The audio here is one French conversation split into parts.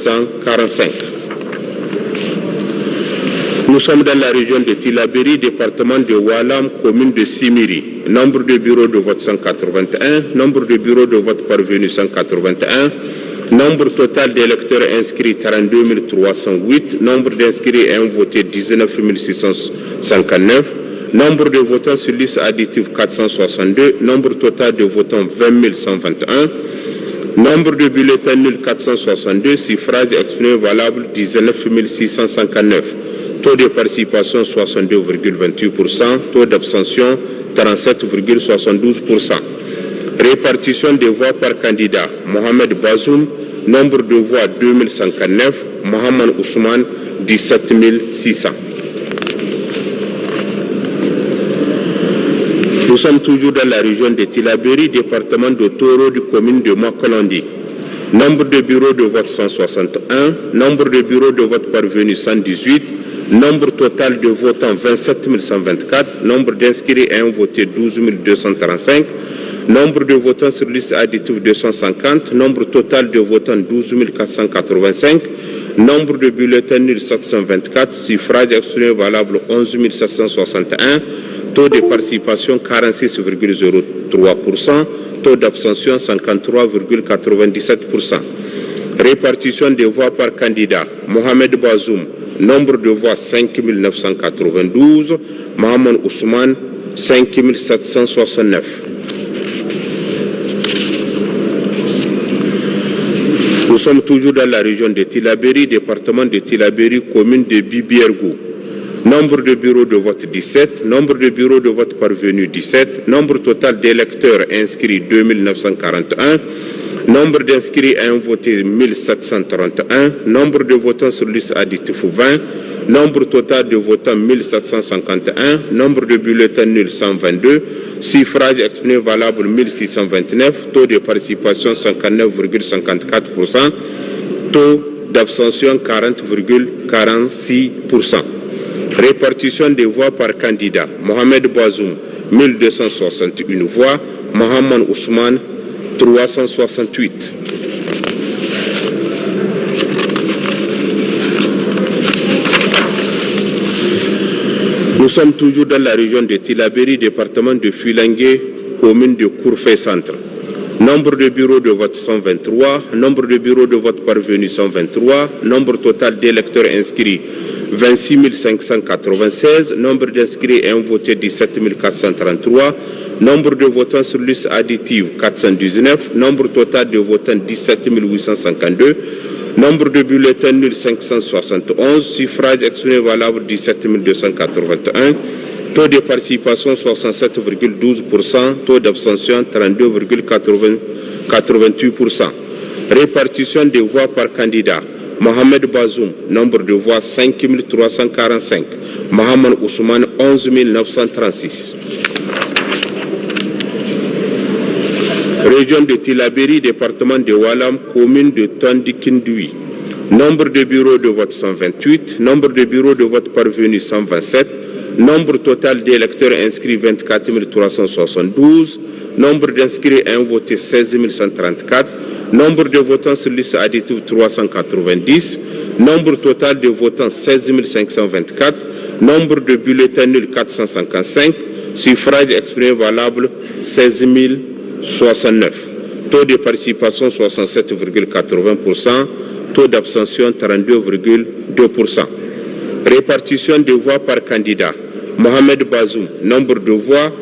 945. Nous sommes dans la région de Tillabéri, département de Oualam, commune de Simiri. Nombre de bureaux de vote 181, nombre de bureaux de vote parvenus 181, nombre total d'électeurs inscrits 32 308, nombre d'inscrits et votés 19 659, nombre de votants sur liste additive 462, nombre total de votants 20 121, nombre de bulletins nuls 462, suffrage exprimé valable 19 659. Taux de participation 62,28%, taux d'abstention 37,72%. Répartition des voix par candidat. Mohamed Bazoum, nombre de voix 2159, Mohamed Ousmane 17 600. Nous sommes toujours dans la région de Tillabéri, département de Toro, de commune de Makolondi. Nombre de bureaux de vote 161, nombre de bureaux de vote parvenus 118, nombre total de votants 27 124, nombre d'inscrits et votés 12 235, nombre de votants sur liste additive 250, nombre total de votants 12 485, nombre de bulletins nuls 724, suffrage exprimé valable 11 761, taux de participation 46,03%, taux d'abstention 53,97%. Répartition des voix par candidat. Mohamed Bazoum, nombre de voix 5 992, Mohamed Ousmane 5 769. Nous sommes toujours dans la région de Tillabéri, département de Tillabéri, commune de Bibiergou. Nombre de bureaux de vote 17, nombre de bureaux de vote parvenus 17, nombre total d'électeurs inscrits 2941, nombre d'inscrits et votés 1731, nombre de votants sur liste additive 20, nombre total de votants 1751, nombre de bulletins nuls 122, suffrage exprimé valable 1629, taux de participation 59,54%, taux d'abstention 40,46%. Répartition des voix par candidat. Mohamed Bazoum, 1261 voix. Mohamed Ousmane, 368. Nous sommes toujours dans la région de Tillabéri, département de Filangué, commune de Kourfé Centre. Nombre de bureaux de vote 123, nombre de bureaux de vote parvenus 123, nombre total d'électeurs inscrits 26 596, nombre d'inscrits et votés 17 433, nombre de votants sur liste additive 419, nombre total de votants 17 852, nombre de bulletins nuls 571, suffrage exprimé valable 17 281, taux de participation 67,12%, taux d'abstention 32,88%. Répartition des voix par candidat. Mohamed Bazoum, nombre de voix 5 345. Mohamed Ousmane, 11 936. Région de Tillabéri, département de Oualam, commune de Tandikindui. Nombre de bureaux de vote 128, nombre de bureaux de vote parvenus 127, nombre total d'électeurs inscrits 24 372, nombre d'inscrits et votés 16 134, nombre de votants sur liste additive 390, nombre total de votants 16 524, nombre de bulletins nuls 455, suffrage exprimé valable 16 069, taux de participation 67,80%, taux d'abstention 32,2%. Répartition des voix par candidat. Mohamed Bazoum, nombre de voix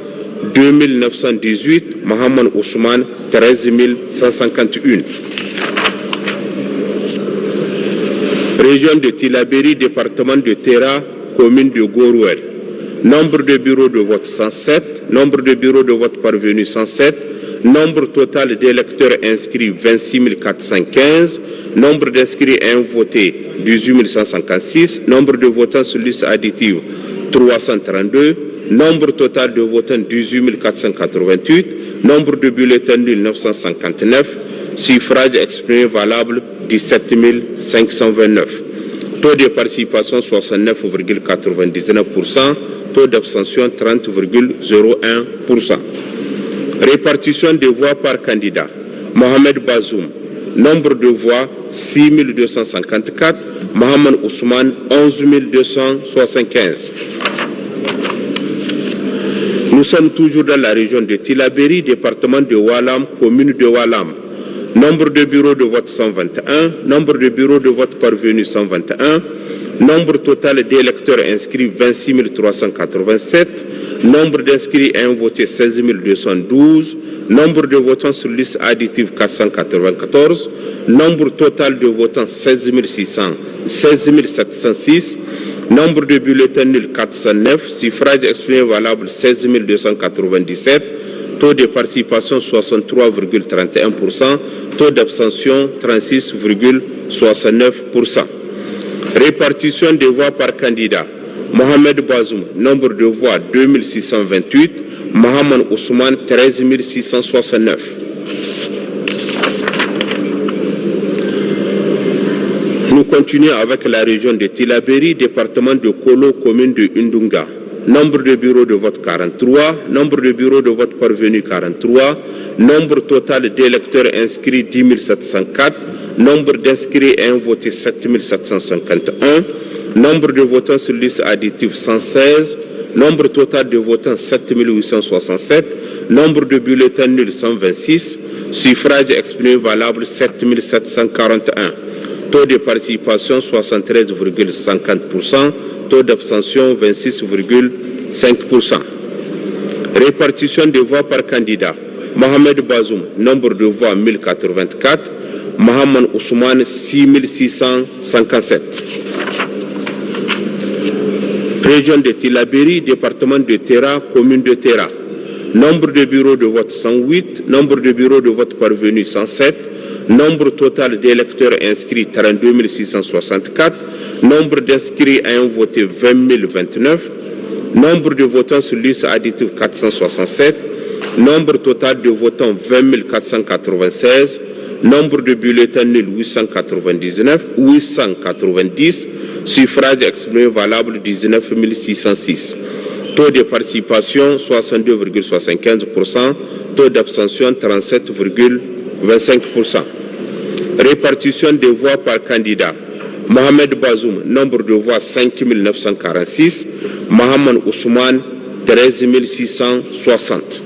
2918, Mohamed Ousmane 13 151. Région de Tillabéri, département de Terra, commune de Gorouel. Nombre de bureaux de vote 107, nombre de bureaux de vote parvenus 107, nombre total d'électeurs inscrits 26 415, nombre d'inscrits et votés 18 156, nombre de votants sur liste additive 332, nombre total de votants 18 488, nombre de bulletins nuls 959, suffrage exprimé valable 17 529. Taux de participation 69,99%, taux d'abstention 30,01%. Répartition des voix par candidat. Mohamed Bazoum, Nombre de voix 6254. Mohamed Ousmane 11275. Nous sommes toujours dans la région de Tillabéri, département de Oualam, commune de Oualam. Nombre de bureaux de vote 121. Nombre de bureaux de vote parvenus 121. Nombre total d'électeurs inscrits 26 387. Nombre d'inscrits ayant voté 16 212. Nombre de votants sur liste additive 494. Nombre total de votants 16 706. Nombre de bulletins nuls 409. Suffrage exprimé valable 16 297. Taux de participation 63,31%. Taux d'abstention 36,69%. Répartition des voix par candidat. Mohamed Bazoum, nombre de voix 2628. Mohamed Ousmane 13 669. Nous continuons avec la région de Tillabéri, département de Kolo, commune de Ndunga. Nombre de bureaux de vote 43. Nombre de bureaux de vote parvenus 43. Nombre total d'électeurs inscrits 10 704. Nombre d'inscrits ayant voté 7 751. Nombre de votants sur liste additive 116. Nombre total de votants 7 867. Nombre de bulletins nuls 126. Suffrage exprimé valable 7 741. Taux de participation 73,50%. Taux d'abstention 26,5%. Répartition des voix par candidat. Mohamed Bazoum, nombre de voix 1084. Mohamed Ousmane 6657. Région de Tillabéri, département de Terra, commune de Terra. Nombre de bureaux de vote 108. Nombre de bureaux de vote parvenus 107. Nombre total d'électeurs inscrits 32 664. Nombre d'inscrits ayant voté 20 029. Nombre de votants sur liste additive 467. Nombre total de votants 20 496. Nombre de bulletins nuls 890. Suffrage exprimé valable 19 606. Taux de participation 62,75%. Taux d'abstention 37,25%. Répartition des voix par candidat. Mohamed Bazoum, nombre de voix 5 946. Mohamed Ousmane 13 660.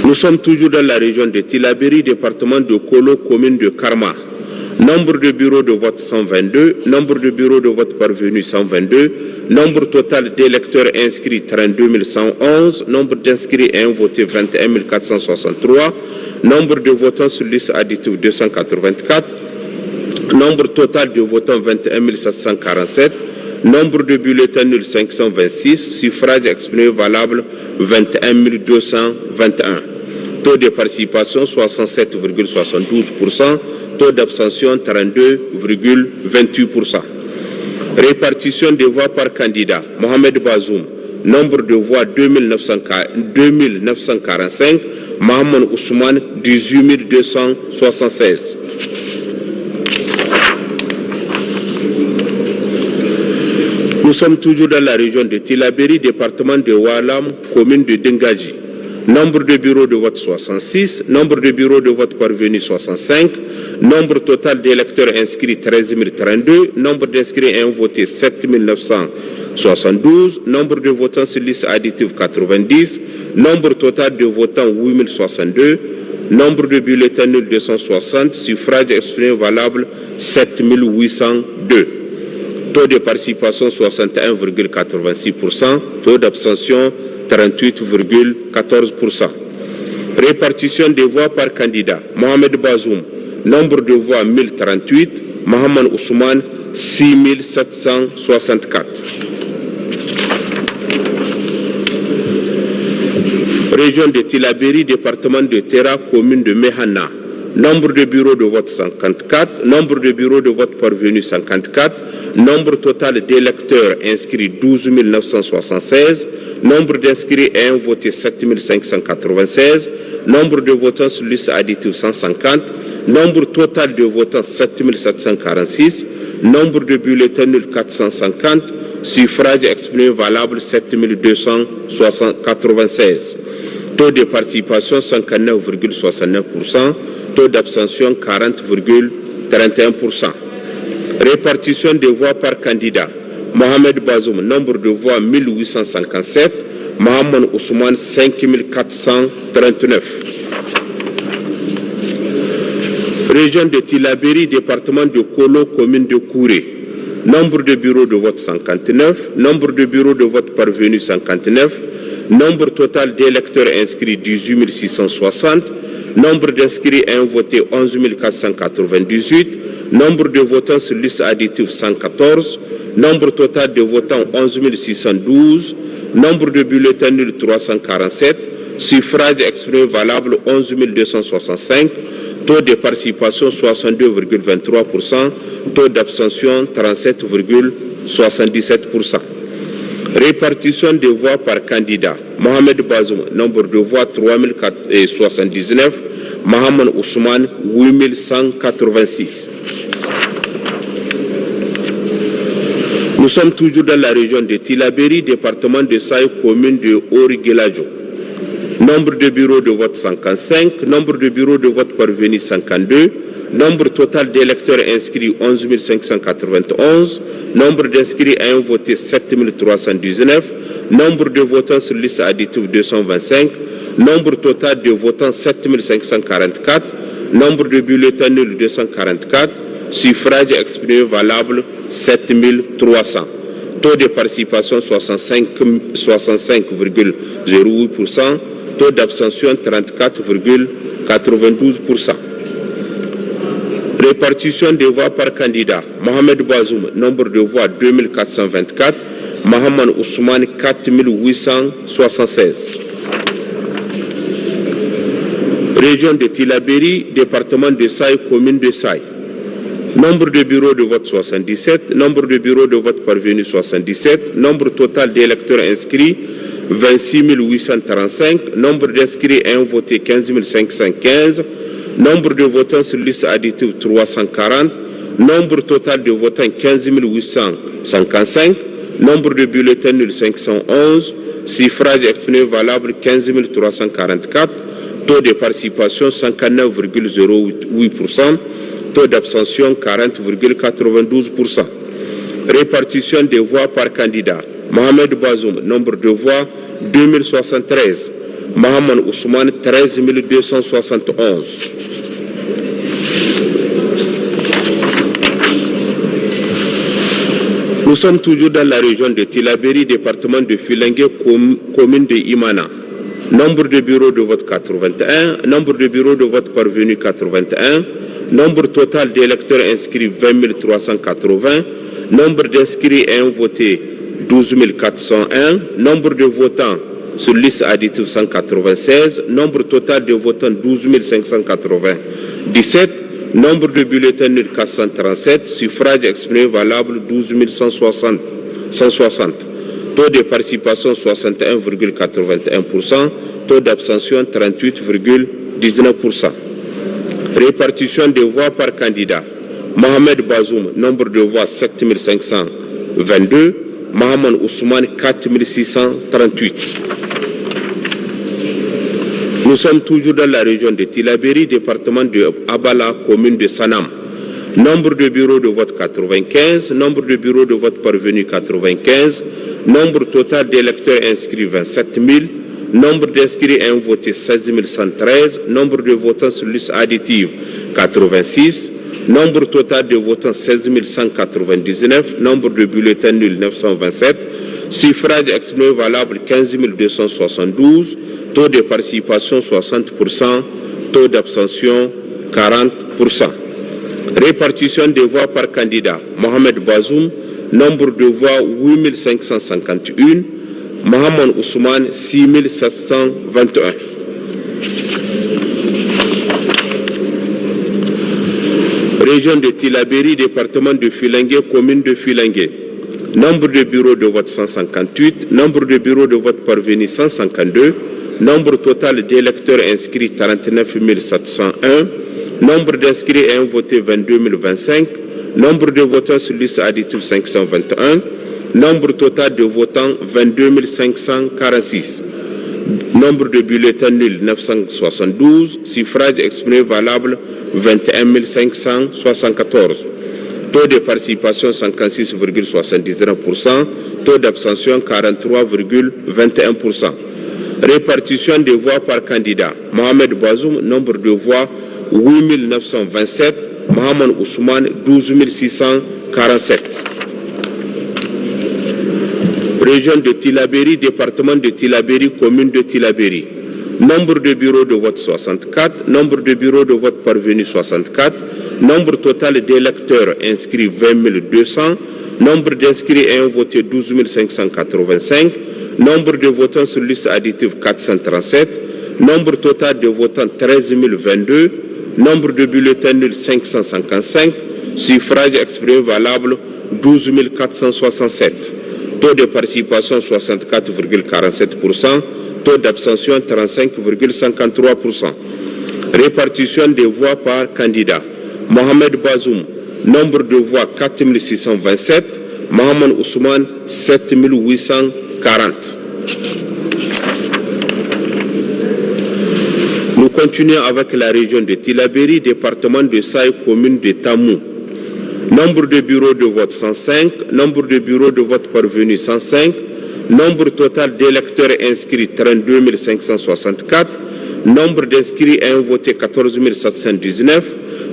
Nous sommes toujours dans la région de Tillabéri, département de Kolo, commune de Karma. Nombre de bureaux de vote 122. Nombre de bureaux de vote parvenus 122. Nombre total d'électeurs inscrits 32 111. Nombre d'inscrits ayant voté 21 463. Nombre de votants sur liste additive 284. Nombre total de votants 21 747. Nombre de bulletins nuls 526. Suffrage exprimé valable 21 221. Taux de participation 67,72%. Taux d'abstention 32,28%. Répartition des voix par candidat. Mohamed Bazoum, nombre de voix 2945. Mohamed Ousmane 18 276. Nous sommes toujours dans la région de Tillabéri, département de Oualam, commune de Dengadji. Nombre de bureaux de vote 66. Nombre de bureaux de vote parvenus 65. Nombre total d'électeurs inscrits 13 032. Nombre d'inscrits ayant voté 7 972. Nombre de votants sur liste additive 90. Nombre total de votants 8 062. Nombre de bulletins nuls 260. Suffrage exprimé valable 7 802. Taux de participation 61,86%. Taux d'abstention 38,14%. Répartition des voix par candidat. Mohamed Bazoum, nombre de voix 1038. Mohamed Ousmane 6764. Région de Tillabéri, département de Terra, commune de Mehana. Nombre de bureaux de vote 54. Nombre de bureaux de vote parvenus 54. Nombre total d'électeurs inscrits 12 976. Nombre d'inscrits ayant voté 7 596. Nombre de votants sur liste additive 150. Nombre total de votants 7 746. Nombre de bulletins nuls 450. Suffrage exprimé valable 7 296. Taux de participation 59,69%. Taux d'abstention 40,31%. Répartition des voix par candidat. Mohamed Bazoum, nombre de voix 1857. Mohamed Ousmane 5439. Région de Tillabéri, département de Kolo, commune de Kouré. Nombre de bureaux de vote 59. Nombre de bureaux de vote parvenus 59. Nombre total d'électeurs inscrits 18 660. Nombre d'inscrits et votés 11 498. Nombre de votants sur liste additive 114. Nombre total de votants 11 612. Nombre de bulletins nuls 347. Suffrage exprimé valable 11 265. Taux de participation 62,23%. Taux d'abstention 37,77%. Répartition des voix par candidat. Mohamed Bazoum, nombre de voix 3079. Mohamed Ousmane, 8186. Nous sommes toujours dans la région de Tillabéri, département de Saï, commune de Origuelajo. Nombre de bureaux de vote 55, nombre de bureaux de vote parvenus 52, nombre total d'électeurs inscrits 11 591, nombre d'inscrits ayant voté 7 319, nombre de votants sur liste additive 225, nombre total de votants 7 544, nombre de bulletins nuls 244, suffrage exprimé valable 7 300. Taux de participation 65,08%. Taux d'abstention 34,92%. Répartition des voix par candidat. Mohamed Bazoum, nombre de voix 2424. Mohamed Ousmane, 4876. Région de Tillabéri, département de Saï, commune de Saï. Nombre de bureaux de vote 77. Nombre de bureaux de vote parvenus 77. Nombre total d'électeurs inscrits 26 835, nombre d'inscrits ayant voté 15 515, nombre de votants sur liste additive 340, nombre total de votants 15 855, nombre de bulletins nuls 511, suffrage exprimé valable 15 344, taux de participation 59,08%, taux d'abstention 40,92%. Répartition des voix par candidat. Mohamed Bazoum, nombre de voix 2073. Mohamed Ousmane, 13 271. Nous sommes toujours dans la région de Tillabéri, département de Filengue, commune de Imana. Nombre de bureaux de vote 81. Nombre de bureaux de vote parvenus 81. Nombre total d'électeurs inscrits 20 380. Nombre d'inscrits ayant voté 12 401, nombre de votants sur liste additive 196, nombre total de votants 12 597, nombre de bulletins nuls 437, suffrage exprimé valable 12 160, taux de participation 61,81%, taux d'abstention 38,19%. Répartition des voix par candidat. Mohamed Bazoum, nombre de voix 7522, Mohamed Ousmane 4638. Nous sommes toujours dans la région de Tillabéri, département de Abala, commune de Sanam. Nombre de bureaux de vote 95, nombre de bureaux de vote parvenus 95, nombre total d'électeurs inscrits 27 000, nombre d'inscrits ayant voté 16 113, nombre de votants sur liste additive 86, nombre total de votants 16 199, nombre de bulletins nuls 927, suffrage exprimé valable 15 272, taux de participation 60%, taux d'abstention 40%. Répartition des voix par candidat. Mohamed Bazoum, nombre de voix 8551, Mohamed Ousmane 6721. Région de Tillabéri, département de Filengue, commune de Filengue. Nombre de bureaux de vote 158, nombre de bureaux de vote parvenus 152, nombre total d'électeurs inscrits 39 701, nombre d'inscrits ayant voté 22 025, nombre de votants sur liste additive 521, nombre total de votants 22 546, Nombre de bulletins nuls 972. Suffrages exprimés valables 21 574. Taux de participation 56,79%. Taux d'abstention 43,21%. Répartition des voix par candidat. Mohamed Bazoum, nombre de voix 8927. Mohamed Ousmane, 12 647. Région de Tillabéri, département de Tillabéri, commune de Tillabéri. Nombre de bureaux de vote 64, nombre de bureaux de vote parvenus 64, nombre total d'électeurs inscrits 20 200, nombre d'inscrits ayant voté 12 585, nombre de votants sur liste additive 437, nombre total de votants 13 022, nombre de bulletins nuls 555, suffrage exprimé valable 12 467. Taux de participation 64,47%, taux d'abstention 35,53%. Répartition des voix par candidat. Mohamed Bazoum, nombre de voix 4627, Mohamed Ousmane 7840. Nous continuons avec la région de Tillabéri, département de Saï, commune de Tamou. Nombre de bureaux de vote 105, nombre de bureaux de vote parvenus 105, nombre total d'électeurs inscrits 32 564, nombre d'inscrits ayant voté 14 719,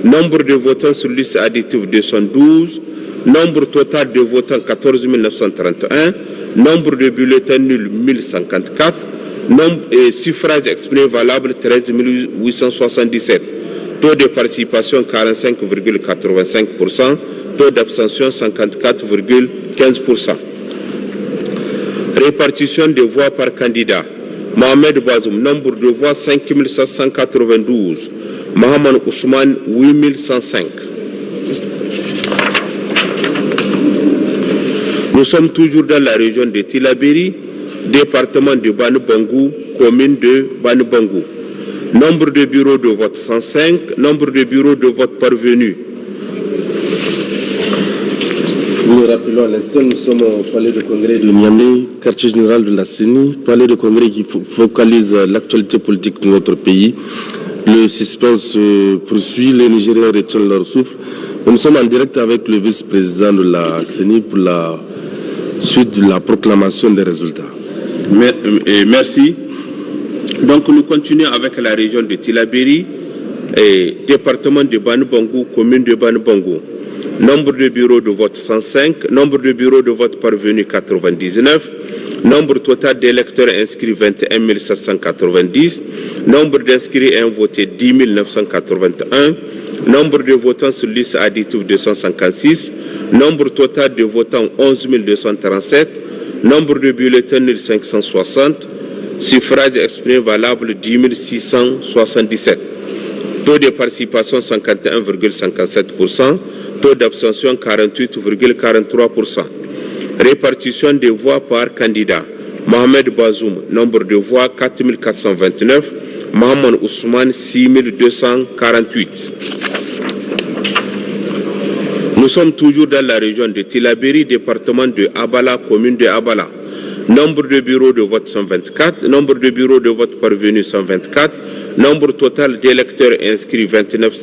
nombre de votants sur liste additive 212, nombre total de votants 14 931, nombre de bulletins nuls 1054, suffrage exprimé valable 13 877. Taux de participation 45,85%, taux d'abstention 54,15%. Répartition des voix par candidat. Mohamed Bazoum, nombre de voix 5792, Mohamed Ousmane 8105. Nous sommes toujours dans la région de Tillabéri, département de Banu-Bangou, commune de Banu-Bangou. Nombre de bureaux de vote 105, nombre de bureaux de vote parvenus. Nous rappelons à l'instant, nous sommes au palais de congrès de Niamey, quartier général de la CENI, palais de congrès qui focalise l'actualité politique de notre pays. Le suspense se poursuit, les Nigériens retiennent leur souffle. Nous sommes en direct avec le vice-président de la CENI pour la suite de la proclamation des résultats. Merci. Donc nous continuons avec la région de Tillabéri, département de Banu-Bangou, commune de Banu-Bangou. Nombre de bureaux de vote 105, nombre de bureaux de vote parvenus 99, nombre total d'électeurs inscrits 21 790, nombre d'inscrits ayant voté 10 981, nombre de votants sur liste additive 256, nombre total de votants 11 237, nombre de bulletins nuls 560, suffrage exprimé valable 10 677. Taux de participation 51,57%, taux d'abstention 48,43%. Répartition des voix par candidat. Mohamed Bazoum, nombre de voix 4429, Mohamed Ousmane 6248. Nous sommes toujours dans la région de Tillabéri, département de Abala, commune de Abala. Nombre de bureaux de vote 124, nombre de bureaux de vote parvenus 124, nombre total d'électeurs inscrits 29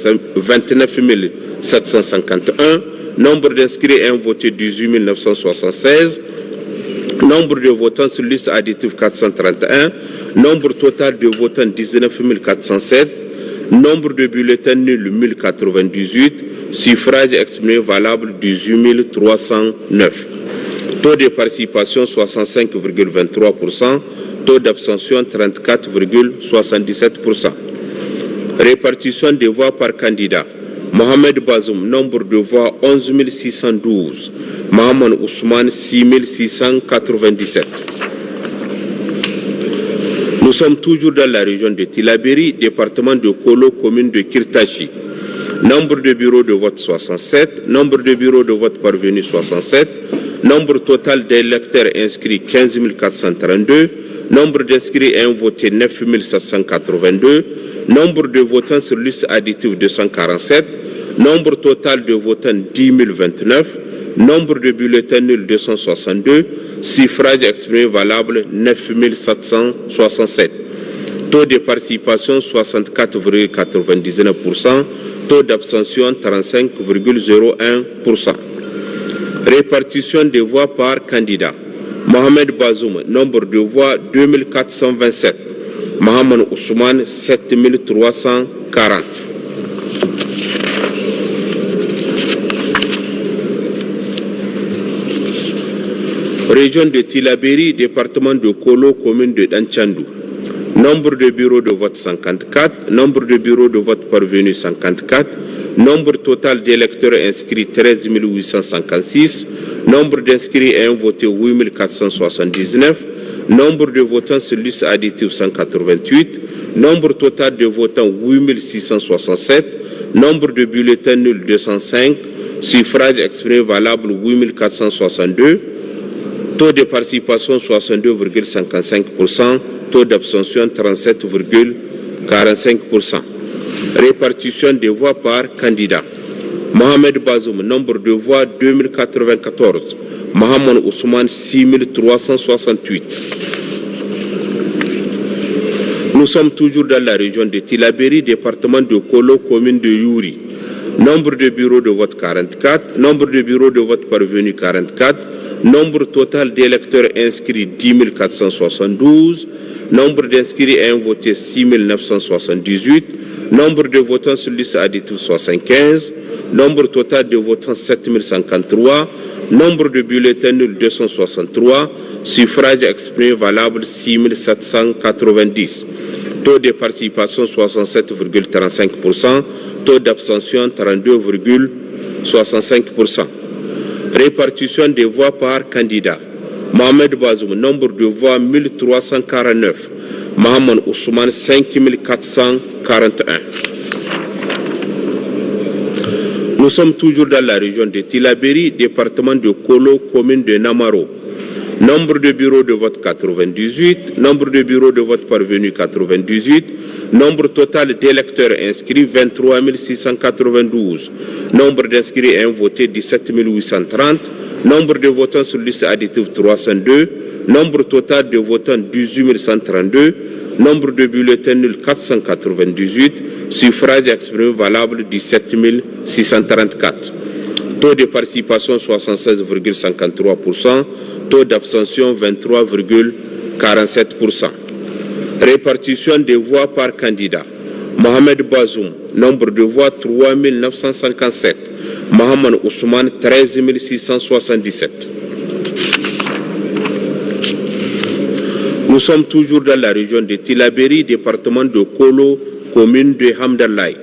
751, nombre d'inscrits ayant voté 18 976, nombre de votants sur liste additive 431, nombre total de votants 19 407, nombre de bulletins nuls 1098, suffrage exprimé valable 18 309. Taux de participation 65,23%, taux d'abstention 34,77%. Répartition des voix par candidat. Mohamed Bazoum, nombre de voix 11 612, Mohamed Ousmane 6 697. Nous sommes toujours dans la région de Tillabéri, département de Kolo, commune de Kirtachi. Nombre de bureaux de vote 67, nombre de bureaux de vote parvenus 67, nombre total d'électeurs inscrits 15 432, nombre d'inscrits ayant voté 9 782, nombre de votants sur liste additive 247, nombre total de votants 10 029, nombre de bulletins nuls 262, suffrage exprimé valable 9 767. Taux de participation 64,99%. Taux d'abstention 35,01%. Répartition des voix par candidat. Mohamed Bazoum, nombre de voix 2427. Mohamed Ousmane 7340. Région de Tillabéri, département de Kolo, commune de Danchandou. Nombre de bureaux de vote 54, nombre de bureaux de vote parvenus 54, nombre total d'électeurs inscrits 13 856, nombre d'inscrits et votés 8 479, nombre de votants sur liste additive 188, nombre total de votants 8 667, nombre de bulletins nuls 205, suffrage exprimé valable 8 462, taux de participation 62,55%, taux d'abstention 37,45%. Répartition des voix par candidat. Mohamed Bazoum, nombre de voix 2094. Mohamed Ousmane 6368. Nous sommes toujours dans la région de Tillabéri, département de Kolo, commune de Youri. Nombre de bureaux de vote 44, nombre de bureaux de vote parvenus 44, nombre total d'électeurs inscrits 10 472, nombre d'inscrits et votés 6 978, nombre de votants sur liste additive 75, nombre total de votants 7 053, nombre de bulletins nuls 263, suffrage exprimé valable 6 790. Taux de participation 67,35%, taux d'abstention 32,65%. Répartition des voix par candidat. Mohamed Bazoum, nombre de voix 1349. Mohamed Ousmane 5441. Nous sommes toujours dans la région de Tillabéri, département de Kolo, commune de Namaro. Nombre de bureaux de vote 98, nombre de bureaux de vote parvenus 98, nombre total d'électeurs inscrits 23 692, nombre d'inscrits et votés 17 830, nombre de votants sur liste additive 302, nombre total de votants 18 132, nombre de bulletins nuls 498, suffrage exprimé valable 17 634. Taux de participation 76,53%, taux d'abstention 23,47%. Répartition des voix par candidat. Mohamed Bazoum, nombre de voix 3 957. Mohamed Ousmane 13 677. Nous sommes toujours dans la région de Tillabéri, département de Kolo, commune de Hamdallaye.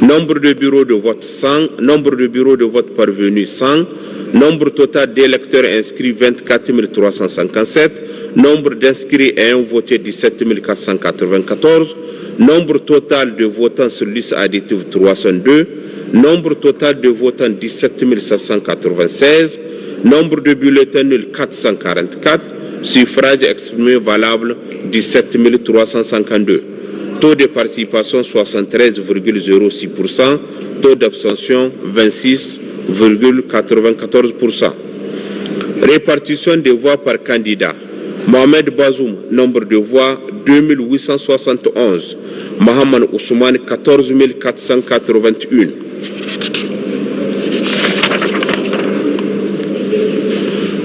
Nombre de bureaux de vote 100, nombre de bureaux de vote parvenus 100, nombre total d'électeurs inscrits 24 357, nombre d'inscrits et votés 17 494, nombre total de votants sur liste additive 302, nombre total de votants 17 796, nombre de bulletins nuls 444, suffrage exprimé valable 17 352. Taux de participation 73,06%, taux d'abstention 26,94%. Répartition des voix par candidat. Mohamed Bazoum, nombre de voix 2871. Mohamed Ousmane 14 481.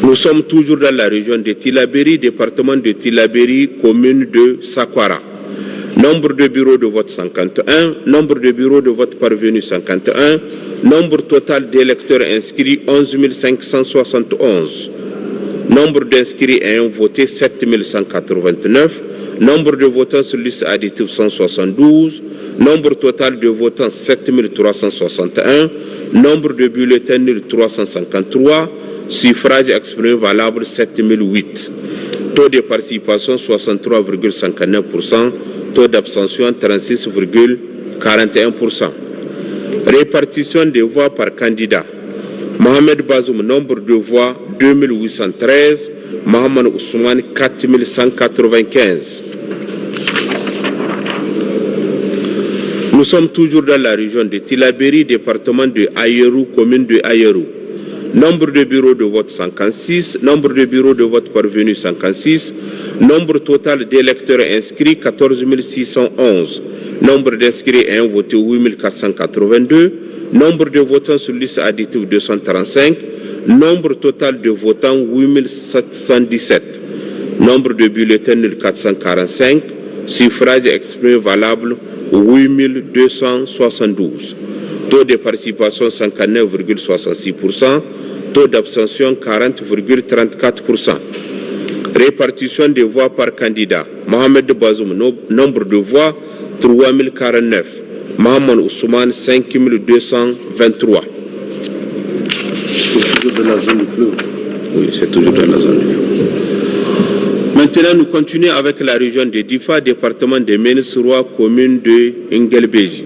Nous sommes toujours dans la région de Tillabéri, département de Tillabéri, commune de Sakwara. Nombre de bureaux de vote 51, nombre de bureaux de vote parvenus 51, nombre total d'électeurs inscrits 11 571, nombre d'inscrits ayant voté 7 189, nombre de votants sur liste additive 172, nombre total de votants 7 361, nombre de bulletins nuls 353, suffrage exprimé valable 7008. Taux de participation 63,59%, taux d'abstention 36,41%. Répartition des voix par candidat. Mohamed Bazoum, nombre de voix 2813, Mohamed Ousmane 4195. Nous sommes toujours dans la région de Tillabéri, département de Ayerou, commune de Ayerou. Nombre de bureaux de vote 56, nombre de bureaux de vote parvenus 56, nombre total d'électeurs inscrits 14 611, nombre d'inscrits et votés 8 482, nombre de votants sur liste additive 235, nombre total de votants 8 717, nombre de bulletins nuls 445, suffrage exprimé valable 8 272. Taux de participation 59,66%, taux d'abstention 40,34%. Répartition des voix par candidat. Mohamed Bazoum, nombre de voix 3049. Mohamed Ousmane 5223. C'est toujours dans la zone du fleuve. Oui, c'est toujours dans la zone du fleuve. Maintenant, nous continuons avec la région de Difa, département de Ménesoroa, commune de Ngelbeji.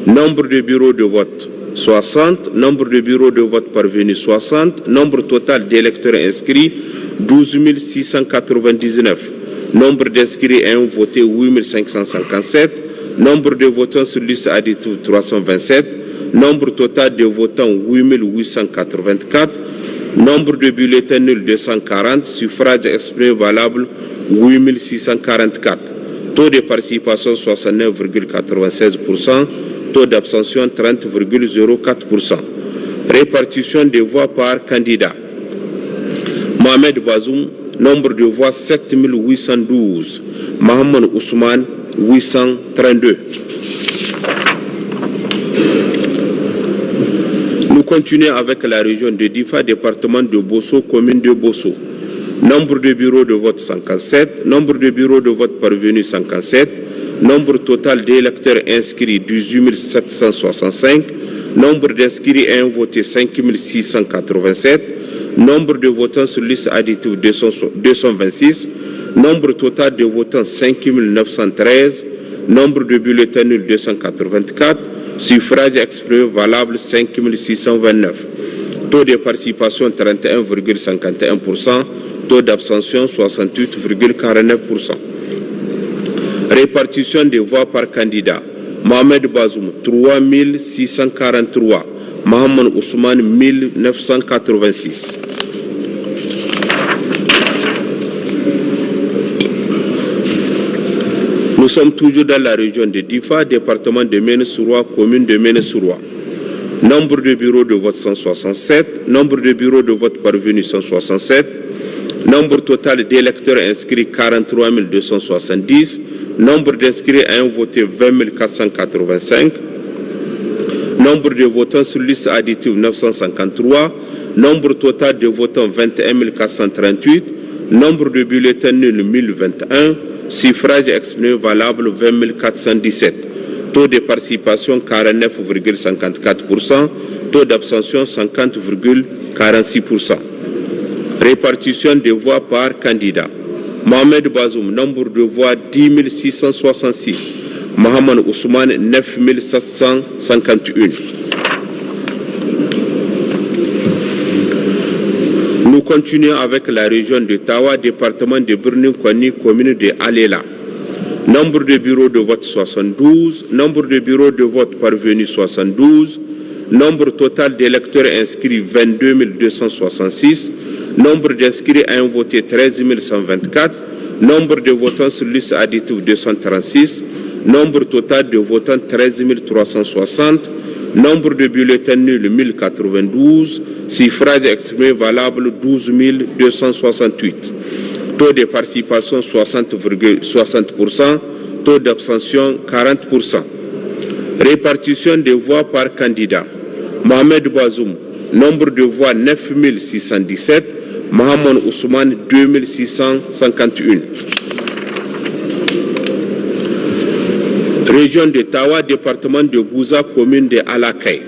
Nombre de bureaux de vote 60, nombre de bureaux de vote parvenus 60, nombre total d'électeurs inscrits 12 699, nombre d'inscrits et votés 8 557, nombre de votants sur liste additive 327, nombre total de votants 8 884, nombre de bulletins nuls 240, suffrage exprimé valable 8 644, taux de participation 69,96%, taux d'abstention 30,04%. Répartition des voix par candidat. Mohamed Bazoum, nombre de voix 7812. Mohamed Ousmane, 832. Nous continuons avec la région de Difa, département de Bosso, commune de Bosso. Nombre de bureaux de vote 57, nombre de bureaux de vote parvenus 57, nombre total d'électeurs inscrits 18 765, nombre d'inscrits et votés 5 687, nombre de votants sur liste additive 226, nombre total de votants 5 913, nombre de bulletins nuls 284, suffrage exprimé valable 5 629, taux de participation 31,51%, taux d'abstention 68,49%. Répartition des voix par candidat. Mohamed Bazoum, 3643. Mohamed Ousmane, 1986. Nous sommes toujours dans la région de Difa, département de Ménesoroa, commune de Ménesoroa. Nombre de bureaux de vote 167, nombre de bureaux de vote parvenus 167, nombre total d'électeurs inscrits 43 270, nombre d'inscrits à un voté 20 485, nombre de votants sur liste additive 953, nombre total de votants 21 438, nombre de bulletins nuls 1021, suffrage exprimé valable 20 417, taux de participation 49,54%, taux d'abstention 50,46%. Répartition des voix par candidat. Mohamed Bazoum, nombre de voix 10 666. Mohamed Ousmane, 9 751. Nous continuons avec la région de Tawa, département de Birnin-Kwani, commune de Alela. Nombre de bureaux de vote 72, nombre de bureaux de vote parvenus 72, nombre total d'électeurs inscrits 22 266, nombre d'inscrits à un voté 13 124, nombre de votants sur liste additive 236, nombre total de votants 13 360, nombre de bulletins nuls 1092, suffrage exprimé valable 12 268. Taux de participation 60,60%, taux d'abstention 40%. Répartition des voix par candidat. Mohamed Bazoum, nombre de voix 9 617, Mohamed Ousmane 2651. Région de Tawa, département de Bouza, commune de Alakay.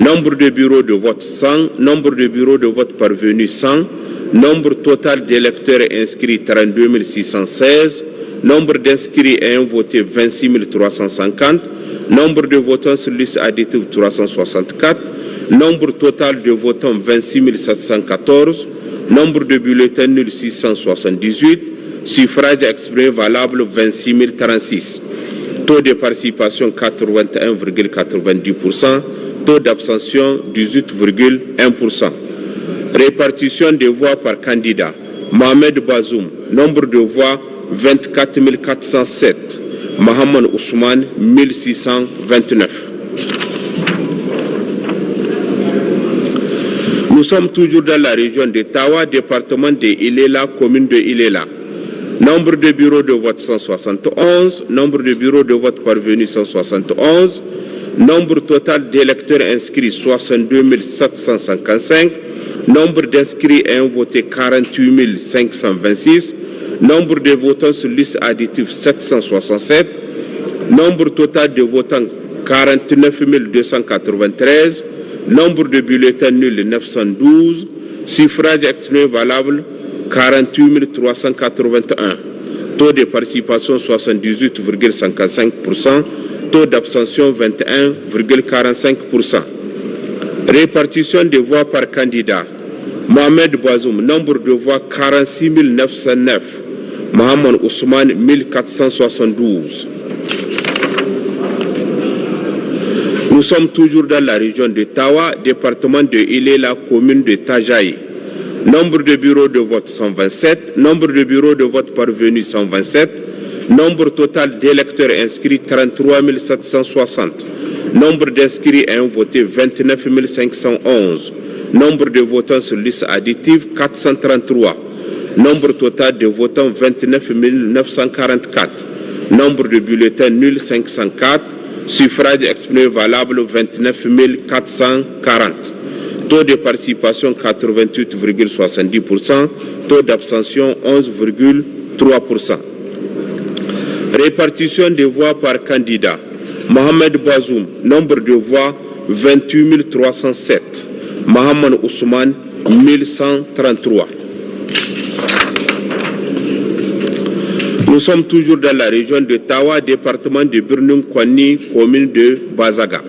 Nombre de bureaux de vote 100, nombre de bureaux de vote parvenus 100, nombre total d'électeurs inscrits 32 616, nombre d'inscrits et votés 26 350, nombre de votants sur liste additive 364, nombre total de votants 26 714, nombre de bulletins nuls 678, suffrage exprimé valable 26 036, taux de participation 81,90%, taux d'abstention 18,1%. Répartition des voix par candidat. Mohamed Bazoum, nombre de voix 24 407. Mohamed Ousmane, 1629. Nous sommes toujours dans la région de Tawa, département de Ilela, commune de Ilela. Nombre de bureaux de vote 171, nombre de bureaux de vote parvenus 171, nombre total d'électeurs inscrits 62 755, nombre d'inscrits ayant voté 48 526, nombre de votants sur liste additive 767, nombre total de votants 49 293, nombre de bulletins nuls 912, suffrage exprimé valable 48 381, taux de participation 78,55%, taux d'abstention 21,45%. Répartition des voix par candidat. Mohamed Bazoum, nombre de voix 46 909. Mohamed Ousmane, 1472. Nous sommes toujours dans la région de Tawa, département de Ilela, commune de Tajaï. Nombre de bureaux de vote 127, nombre de bureaux de vote parvenus 127, nombre total d'électeurs inscrits 33 760, nombre d'inscrits ayant voté 29 511, nombre de votants sur liste additive 433, nombre total de votants 29 944, nombre de bulletins nuls 504, suffrage exprimé valable 29 440. Taux de participation 88,70%, taux d'abstention 11,3%. Répartition des voix par candidat. Mohamed Bazoum, nombre de voix 28 307. Mohamed Ousmane, 1133. Nous sommes toujours dans la région de Tawa, département de Birnung-Kwani, commune de Bazaga.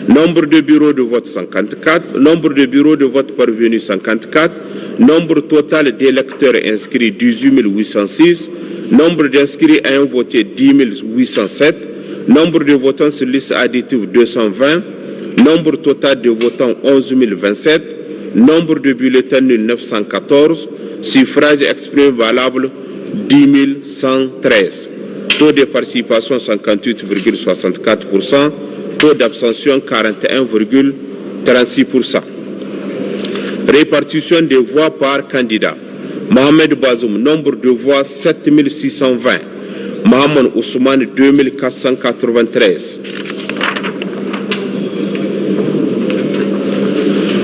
Nombre de bureaux de vote 54, nombre de bureaux de vote parvenus 54, nombre total d'électeurs inscrits 18 806, nombre d'inscrits ayant voté 10 807, nombre de votants sur liste additive 220, nombre total de votants 11 027, nombre de bulletins nuls 914, suffrage exprimé valable 10 113, taux de participation 58,64%, taux d'abstention 41,36%. Répartition des voix par candidat. Mohamed Bazoum, nombre de voix 7620. Mohamed Ousmane, 2493.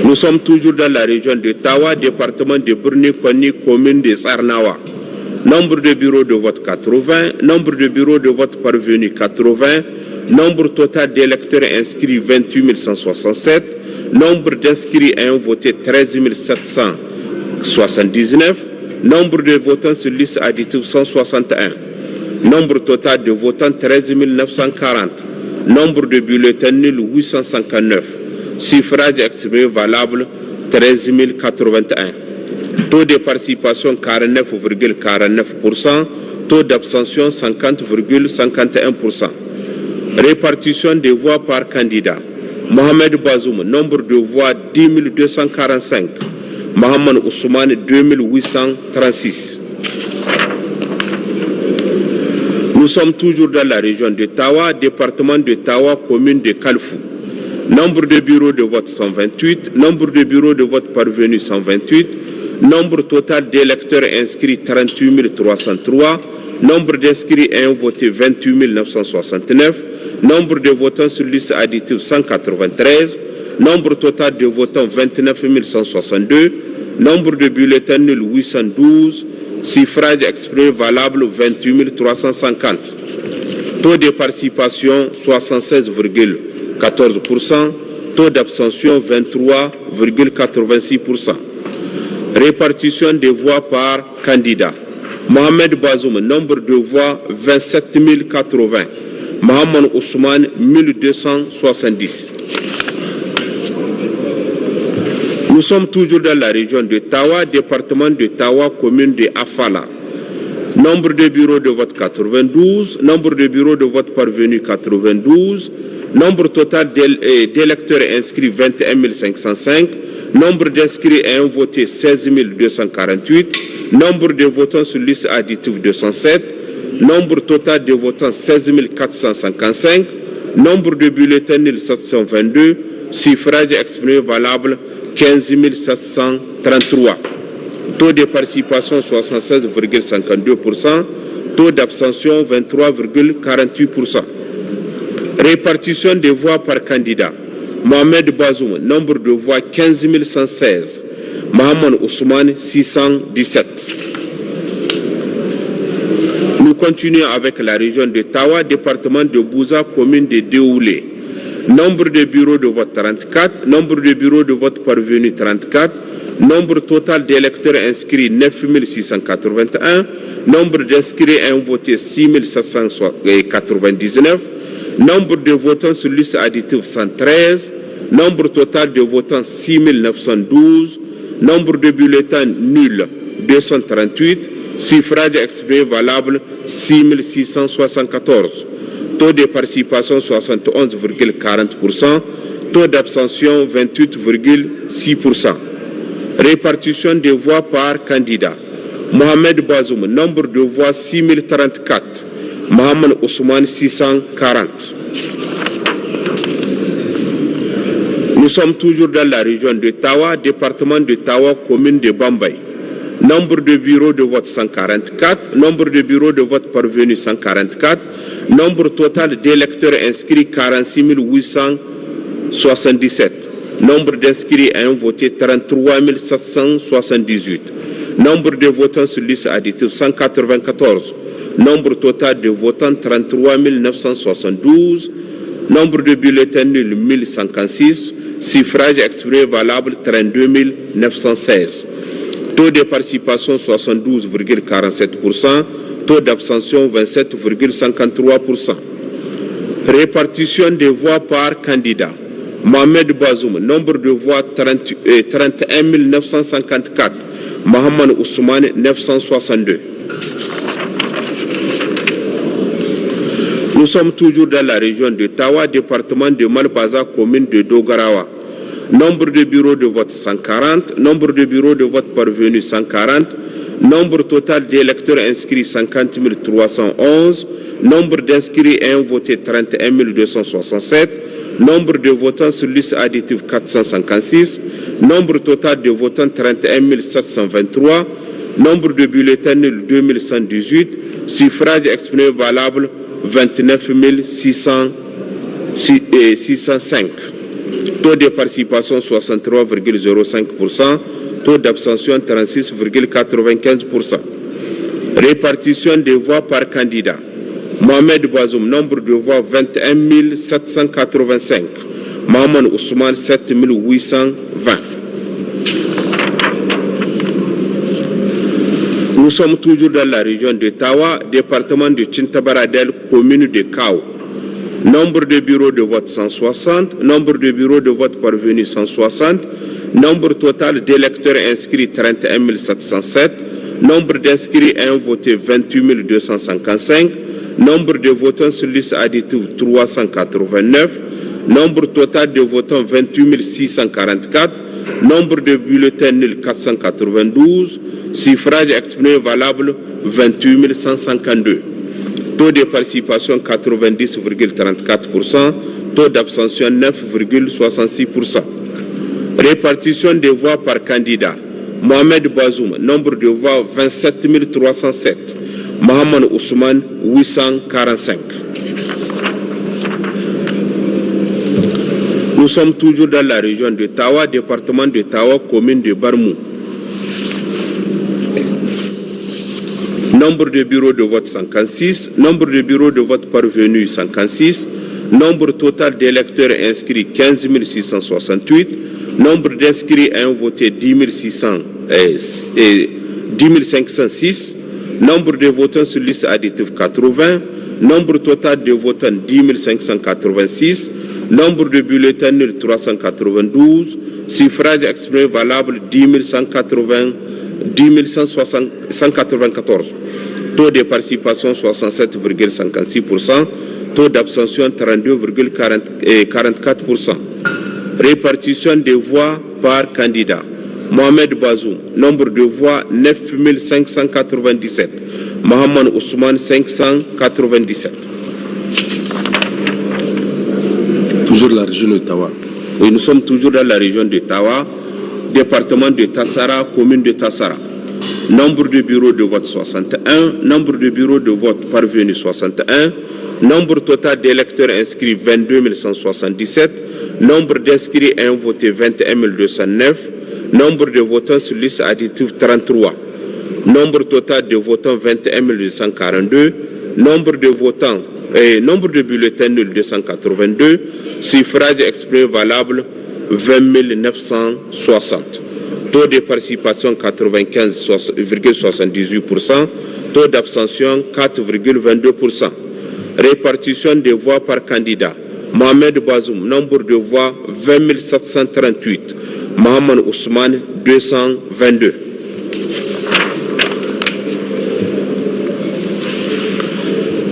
Nous sommes toujours dans la région de Tawa, département de Birnung-Kwani, commune de Sarnawa. Nombre de bureaux de vote 80, nombre de bureaux de vote parvenus 80, nombre total d'électeurs inscrits 28 167, nombre d'inscrits ayant voté 13 779, nombre de votants sur liste additive 161, nombre total de votants 13 940, nombre de bulletins nuls 859, suffrage exprimé valable 13 081. Taux de participation 49,49%, taux d'abstention 50,51%. Répartition des voix par candidat. Mohamed Bazoum, nombre de voix 10 245. Mohamed Ousmane, 2836. Nous sommes toujours dans la région de Tawa, département de Tawa, commune de Kalfou. Nombre de bureaux de vote 128, nombre de bureaux de vote parvenus 128, nombre total d'électeurs inscrits 38 303, nombre d'inscrits ayant voté 28 969, nombre de votants sur liste additive 193, nombre total de votants 29 162, nombre de bulletins nuls 812, suffrage exprimé valable 28 350. Taux de participation 76,14%, taux d'abstention 23,86%. Répartition des voix par candidat. Mohamed Bazoum, nombre de voix 27 080. Mohamed Ousmane, 1270. Nous sommes toujours dans la région de Tawa, département de Tawa, commune de Afala. Nombre de bureaux de vote 92, nombre de bureaux de vote parvenus 92, Nombre total d'électeurs inscrits 21 505. Nombre d'inscrits ayant voté 16 248. Nombre de votants sur liste additive 207. Nombre total de votants 16 455. Nombre de bulletins nuls 722. Suffrage exprimé valable 15 733. Taux de participation 76,52%. Taux d'abstention 23,48%. Répartition des voix par candidat. Mohamed Bazoum, nombre de voix 15 116. Mohamed Ousmane 617. Nous continuons avec la région de Tawa, département de Bouza, commune de Déoulé. Nombre de bureaux de vote 34. Nombre de bureaux de vote parvenus 34. Nombre total d'électeurs inscrits 9 681. Nombre d'inscrits ayant voté 6 799. Nombre de votants sur liste additive 113. Nombre total de votants 6 912. Nombre de bulletins nuls 238. Suffrage exprimé valable 6 674. Taux de participation 71,40%. Taux d'abstention 28,6%. Répartition des voix par candidat. Mohamed Bazoum, nombre de voix 6 034. Mohamed Ousmane 640. Nous sommes toujours dans la région de Tawa, département de Tawa, commune de Bambay. Nombre de bureaux de vote 144. Nombre de bureaux de vote parvenus 144. Nombre total d'électeurs inscrits 46 877. Nombre d'inscrits ayant voté 33 778. Nombre de votants sur liste additive 194. Nombre total de votants 33 972. Nombre de bulletins nuls 1056. Suffrage exprimé valable 32 916. Taux de participation 72,47%. Taux d'abstention 27,53%. Répartition des voix par candidat. Mohamed Bazoum, nombre de voix 31 954. Mohamed Ousmane 962. Nous sommes toujours dans la région de Tawa, département de Malbaza, commune de Dogarawa. Nombre de bureaux de vote 140. Nombre de bureaux de vote parvenus 140. Nombre total d'électeurs inscrits 50 311. Nombre d'inscrits ayant voté 31 267. Nombre de votants sur liste additive 456. Nombre total de votants 31 723. Nombre de bulletins nuls 2118. Suffrage exprimé valable 29 605. Taux de participation 63,05%. Taux d'abstention 36,95%. Répartition des voix par candidat. Mohamed Bazoum, nombre de voix 21 785. Mohamed Ousmane 7 820. Nous sommes toujours dans la région de Tawa, département de Tintabaradel, commune de Kao. Nombre de bureaux de vote 160. Nombre de bureaux de vote parvenus 160. Nombre total d'électeurs inscrits 31 707. Nombre d'inscrits ayant voté 28 255. Nombre de votants sur liste additive 389. Nombre total de votants 28 644. Nombre de bulletins nuls 492. Suffrage exprimé valable 28 152. Taux de participation 90,34%. Taux d'abstention 9,66%. Répartition des voix par candidat. Mohamed Bazoum, nombre de voix 27 307. Mohamed Ousmane 845. Nous sommes toujours dans la région de Tawa, département de Tawa, commune de Barmou. Nombre de bureaux de vote 56. Nombre de bureaux de vote parvenus 56. Nombre total d'électeurs inscrits 15 668. Nombre d'inscrits ayant voté 10 506. Nombre de votants sur liste additive 80. Nombre total de votants 10 586. Nombre de bulletins nuls 392. Suffrage exprimé valable 10 194. Taux de participation 67,56%. Taux d'abstention 32,44%. Répartition des voix par candidat. Mohamed Bazoum, nombre de voix 9597. Mohamed Ousmane 597. Toujours la région d'Ottawa. Oui, nous sommes toujours dans la région d'Ottawa, département de Tassara, commune de Tassara. Nombre de bureaux de vote 61, nombre de bureaux de vote parvenus 61, nombre total d'électeurs inscrits 22 177, nombre d'inscrits et votés 21 209, nombre de votants sur liste additive 33, nombre total de votants 21 242, nombre de votants nombre de bulletins nuls 282, suffrage exprimé valable 20 960. Taux de participation 95,78%, taux d'abstention 4,22%. Répartition des voix par candidat. Mohamed Bazoum, nombre de voix 20 738. Mohamed Ousmane 222.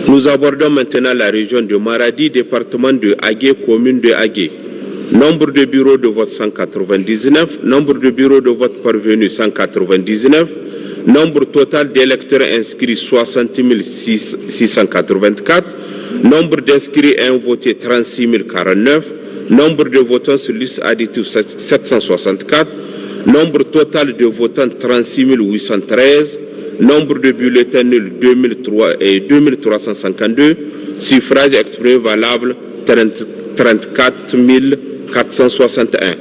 Nous abordons maintenant la région de Maradi, département de Agué, commune de Agué. Nombre de bureaux de vote 199, nombre de bureaux de vote parvenus 199, nombre total d'électeurs inscrits 60 684, nombre d'inscrits et votés 36 049, nombre de votants sur liste additive 764, nombre total de votants 36 813, nombre de bulletins nuls 2352, suffrage exprimé valable 34 461,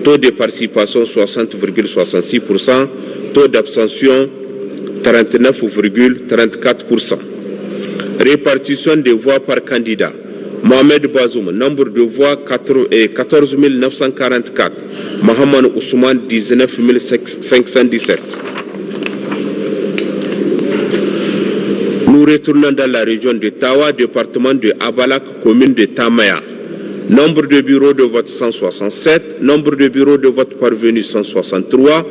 taux de participation 60,66%, taux d'abstention 39,34%. Répartition des voix par candidat. Mohamed Bazoum, nombre de voix 14 944, Mohamed Ousmane 19 517. Nous retournons dans la région de Tawa, département de Abalak, commune de Tamaya. Nombre de bureaux de vote 167, nombre de bureaux de vote parvenus 163,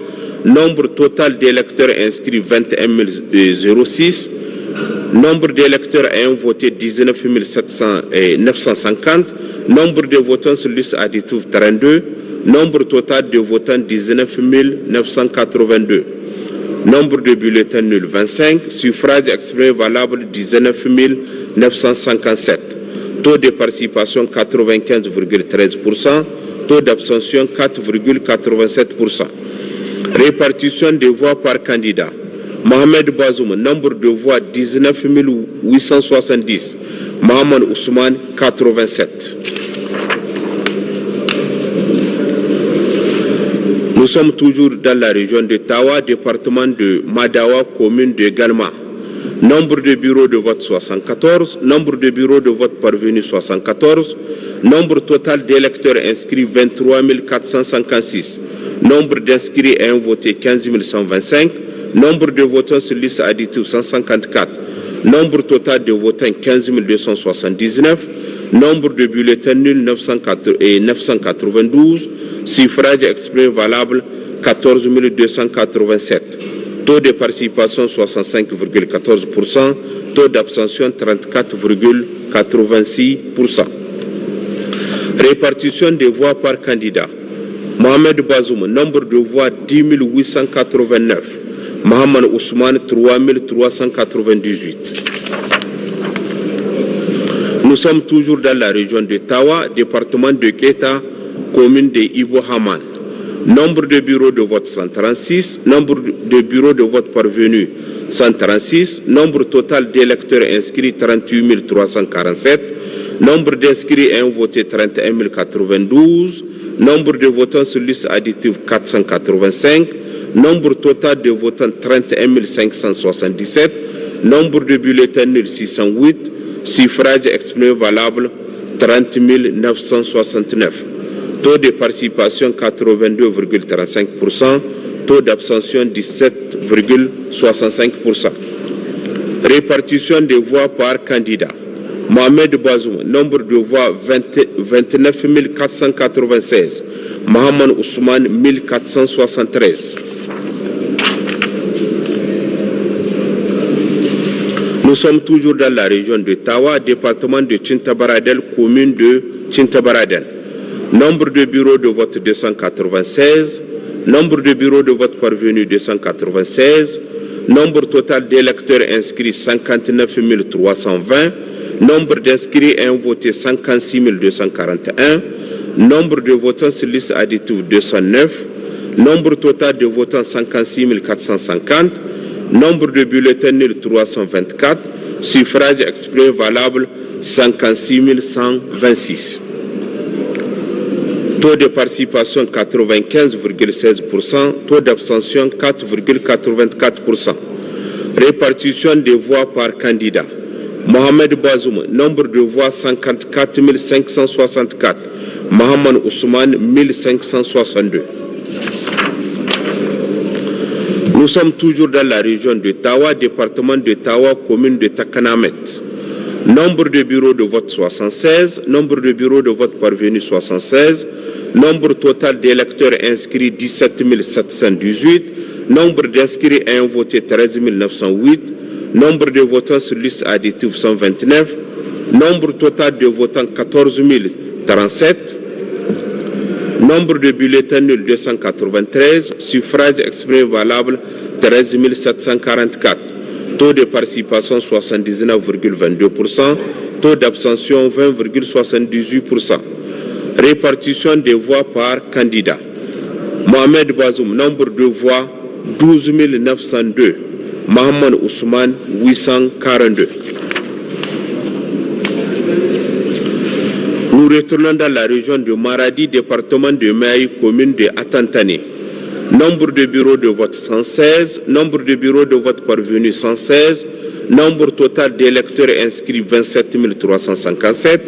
nombre total d'électeurs inscrits 21 006, nombre d'électeurs ayant voté 19 950, nombre de votants sur liste additive 32, nombre total de votants 19 982. Nombre de bulletins nuls 25, suffrage exprimé valable 19 957. Taux de participation 95,13%, taux d'abstention 4,87%. Répartition des voix par candidat. Mohamed Bazoum, nombre de voix 19 870. Mohamed Ousmane 87. Nous sommes toujours dans la région de Tawa, département de Madawa, commune de Galma. Nombre de bureaux de vote 74, nombre de bureaux de vote parvenus 74, nombre total d'électeurs inscrits 23 456, nombre d'inscrits et votés 15 125, nombre de votants sur liste additive 154, nombre total de votants 15 279, nombre de bulletins nuls 992, suffrage exprimé valable 14 287. Taux de participation 65,14%, taux d'abstention 34,86%. Répartition des voix par candidat. Mohamed Bazoum, nombre de voix 10 889. Mohamed Ousmane 3 398. Nous sommes toujours dans la région de Tawa, département de Keta, commune de Ibo Haman. Nombre de bureaux de vote 136, nombre de bureaux de vote parvenus 136, nombre total d'électeurs inscrits 38 347, nombre d'inscrits et votés 31 092, nombre de votants sur liste additive 485, nombre total de votants 31 577, nombre de bulletins nuls 608, suffrage exprimé valable 30 969. Taux de participation 82,35%, taux d'abstention 17,65%. Répartition des voix par candidat. Mohamed Bazoum, nombre de voix 29 496. Mohamed Ousmane 1473. Nous sommes toujours dans la région de Tawa, département de Tintabaradel, commune de Tintabaraden. Nombre de bureaux de vote 296, nombre de bureaux de vote parvenus 296, nombre total d'électeurs inscrits 59 320, nombre d'inscrits et votés 56 241, nombre de votants sur liste additive 209, nombre total de votants 56 450, nombre de bulletins nuls 324, suffrage exprimé valable 56 126. Taux de participation 95,16%, taux d'abstention 4,84%. Répartition des voix par candidat. Mohamed Bazoum, nombre de voix 54 564. Mohamed Ousmane, 1562. Nous sommes toujours dans la région de Tawa, département de Tawa, commune de Takanamet. Nombre de bureaux de vote 76, nombre de bureaux de vote parvenus 76, nombre total d'électeurs inscrits 17 718, nombre d'inscrits et votés 13 908, nombre de votants sur liste additive 129, nombre total de votants 14 037, nombre de bulletins nuls 293, suffrage exprimé valable 13 744. Taux de participation 79,22%, taux d'abstention 20,78%. Répartition des voix par candidat. Mohamed Bazoum, nombre de voix 12 902. Mohamed Ousmane, 842. Nous retournons dans la région de Maradi, département de Maï, commune de Atantane. Nombre de bureaux de vote 116, nombre de bureaux de vote parvenus 116, nombre total d'électeurs inscrits 27 357,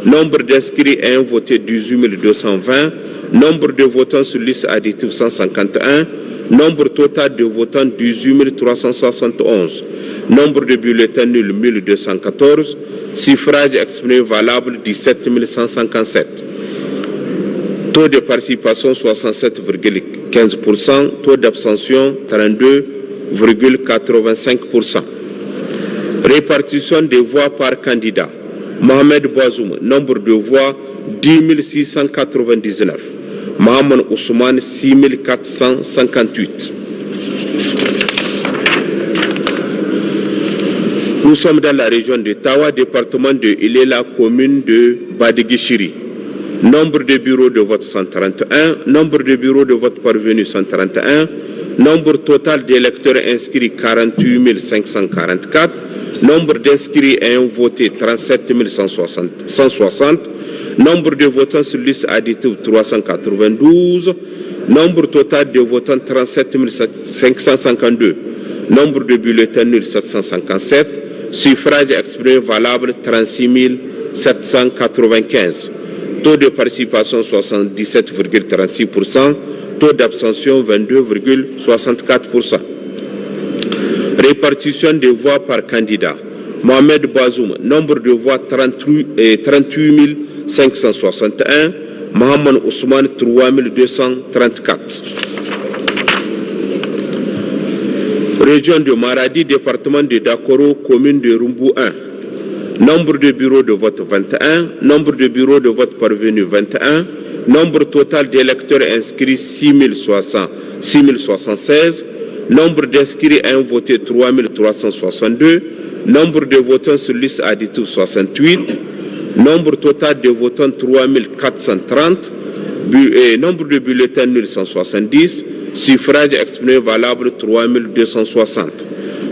nombre d'inscrits et votés 18 220, nombre de votants sur liste additive 151, nombre total de votants 18 371, nombre de bulletins nuls 1214, suffrage exprimé valable 17 157. Taux de participation 67,15%, taux d'abstention 32,85%. Répartition des voix par candidat. Mohamed Bazoum, nombre de voix 10 699. Mohamed Ousmane, 6 458. Nous sommes dans la région de Tawa, département de Ilela, commune de Badegishiri. Nombre de bureaux de vote 131, nombre de bureaux de vote parvenus 131, nombre total d'électeurs inscrits 48 544, nombre d'inscrits ayant voté 37 160, nombre de votants sur liste additive 392, nombre total de votants 37 552, nombre de bulletins nuls 757, suffrage exprimé valable 36 795. Taux de participation 77,36%, taux d'abstention 22,64%. Répartition des voix par candidat. Mohamed Bazoum, nombre de voix 38 561, Mohamed Ousmane 3234. Région de Maradi, département de Dakoro, commune de Rumbu 1. Nombre de bureaux de vote 21, nombre de bureaux de vote parvenus 21, nombre total d'électeurs inscrits 6076, nombre d'inscrits ayant voté 3362, nombre de votants sur liste additive 68, nombre total de votants 3430, nombre de bulletins nuls 170, suffrage exprimé valable 3260.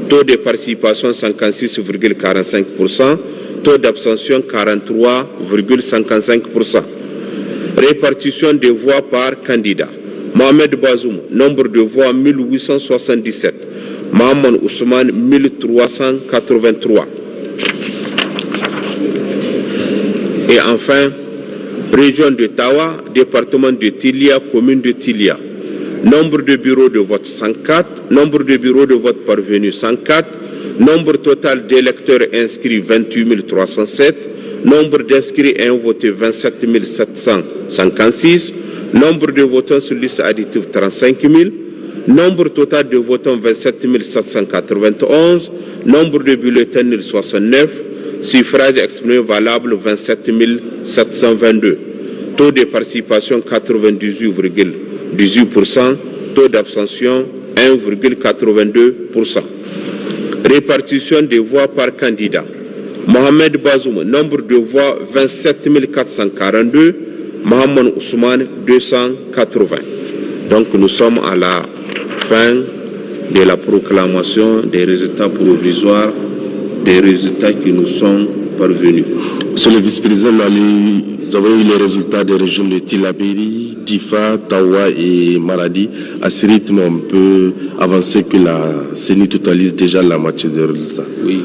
Taux de participation 56,45%, taux d'abstention 43,55%. Répartition des voix par candidat. Mohamed Bazoum, nombre de voix 1877. Mohamed Ousmane, 1383. Et enfin, région de Tawa, département de Tilia, commune de Tilia. Nombre de bureaux de vote 104, nombre de bureaux de vote parvenus 104, nombre total d'électeurs inscrits 28 307, nombre d'inscrits ayant voté 27 756, nombre de votants sur liste additive 35 000, Nombre total de votants 27 791. Nombre de bulletins 1069. Suffrage exprimé valable 27 722. Taux de participation 98,18%. Taux d'abstention 1,82%. Répartition des voix par candidat. Mohamed Bazoum, nombre de voix 27 442. Mohamed Ousmane 280. Donc nous sommes à la fin de la proclamation des résultats provisoires, des résultats qui nous sont parvenus. Monsieur le vice-président, nous avons eu les résultats des régions de Tillabéri, Difa, Tawa et Maradi. À ce rythme, on peut avancer que la CENI totalise déjà la moitié des résultats. Oui.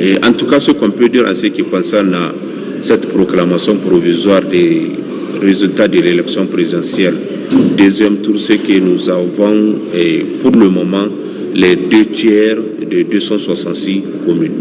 Et en tout cas, ce qu'on peut dire en ce qui concerne cette proclamation provisoire des résultats de l'élection présidentielle, deuxième tour, c'est que nous avons pour le moment les 2/3 de 266 communes.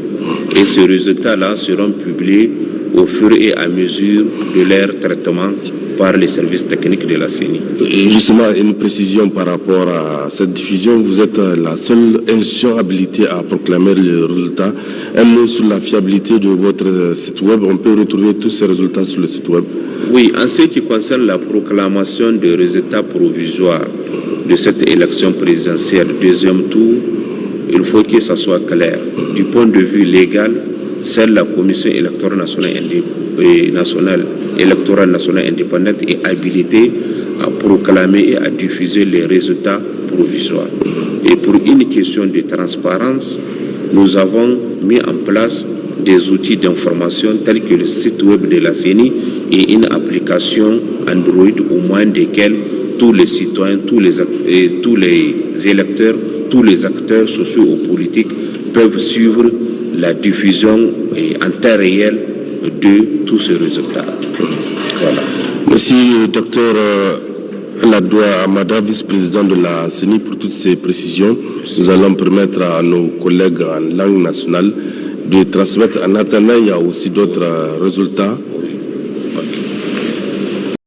Et ces résultats-là seront publiés au fur et à mesure de leur traitement par les services techniques de la CENI. Et justement, une précision par rapport à cette diffusion, vous êtes la seule institution habilitée à proclamer le résultat. Un mot sur la fiabilité de votre site web, on peut retrouver tous ces résultats sur le site web. Oui, en ce qui concerne la proclamation des résultats provisoires de cette élection présidentielle deuxième tour, il faut que ça soit clair. Du point de vue légal, seule la Commission électorale nationale indépendante est habilitée à proclamer et à diffuser les résultats provisoires. Et pour une question de transparence, nous avons mis en place des outils d'information tels que le site web de la CENI et une application Android au moyen desquels tous les citoyens, tous les électeurs, tous les acteurs sociaux ou politiques peuvent suivre la diffusion en temps réel de tous ces résultats. Voilà. Merci, docteur Ladoua Amada, vice-président de la CENI, pour toutes ces précisions. Nous allons permettre à nos collègues en langue nationale de transmettre. En attendant, il y a aussi d'autres résultats